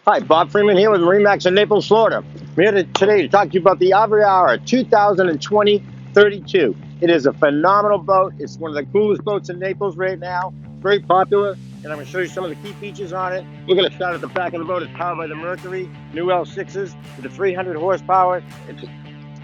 Hi, Bob Freeman here with MarineMax in Naples, Florida. I'm here today to talk to you about the Aviara 2020 32. It is a phenomenal boat. It's one of the coolest boats in Naples right now. It's very popular, and I'm going to show you some of the key features on it. We're going to start at the back of the boat. It's powered by the Mercury, new L6s with the 300 horsepower. It's a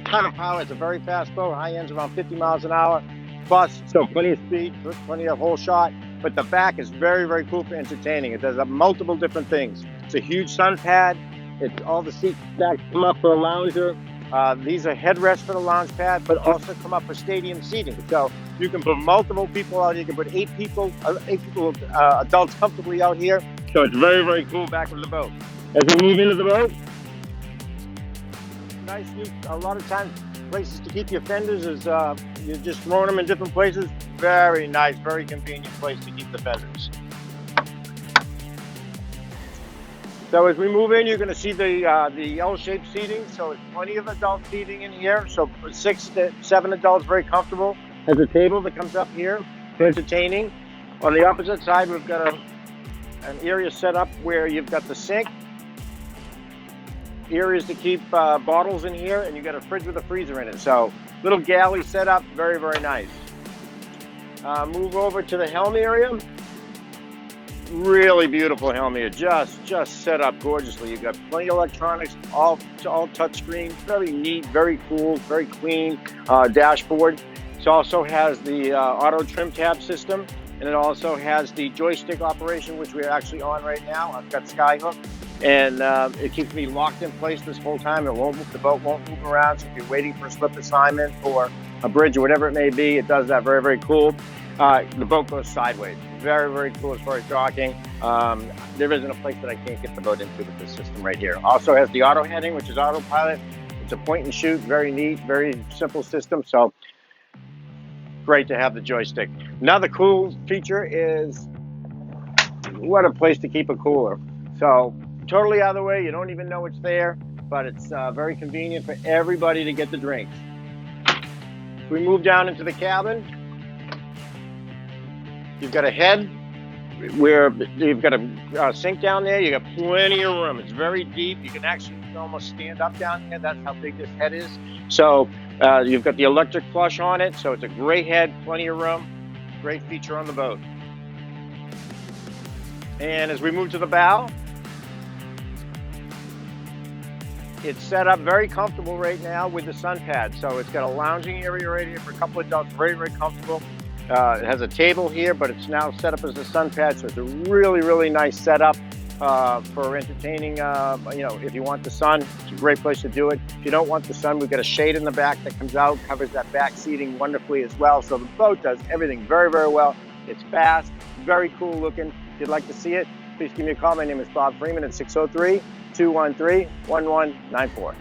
ton of power. It's a very fast boat. High ends around 50 miles an hour. Plus, so plenty of speed, plenty of hole shot. But the back is very, very cool for entertaining. It does multiple different things. It's a huge sun pad. All the seats back come up for a lounger. These are headrests for the lounge pad, but also come up for stadium seating. So you can put multiple people out here. You can put eight people, adults comfortably out here. So it's very, very cool back of the boat. As we move into the boat, nice, a lot of times places to keep your fenders is you're just throwing them in different places. Very nice, very convenient place to keep the fenders. So as we move in, you're going to see the L-shaped seating. So it's plenty of adult seating in here. So 6 to 7 adults, very comfortable. There's a table that comes up here for entertaining. On the opposite side, we've got an area set up where you've got the sink, areas to keep bottles in here, and you've got a fridge with a freezer in it. So little galley set up, very, very nice. Move over to the helm area. Really beautiful helm area, just set up gorgeously. You've got plenty of electronics, all touch screen, very neat, very cool, very clean dashboard. It also has the auto trim tab system, and it also has the joystick operation, which we're actually on right now. I've got Skyhook, and it keeps me locked in place this whole time. It won't move, the boat won't move around. So if you're waiting for a slip assignment or a bridge or whatever it may be, it does that. Very, very cool. The boat goes sideways. Very, very cool as far as docking. There isn't a place that I can't get the boat into with this system right here. Also has the auto heading, which is autopilot. It's a point and shoot, very neat, very simple system. So great to have the joystick. Another cool feature is what a place to keep a cooler. So totally out of the way, you don't even know it's there, but it's very convenient for everybody to get the drinks. If we move down into the cabin, you've got a head where you've got a sink down there. You got plenty of room. It's very deep. You can actually almost stand up down here. That's how big this head is. So you've got the electric flush on it. So it's a great head, plenty of room. Great feature on the boat. And as we move to the bow, it's set up very comfortable right now with the sun pad. So it's got a lounging area right here for a couple of adults, very, very comfortable. It has a table here, but it's now set up as a sun pad, so it's a really, really nice setup for entertaining. If you want the sun, it's a great place to do it. If you don't want the sun, we've got a shade in the back that comes out, covers that back seating wonderfully as well. So the boat does everything very, very well. It's fast, very cool looking. If you'd like to see it, please give me a call. My name is Bob Freeman at 603-213-1194.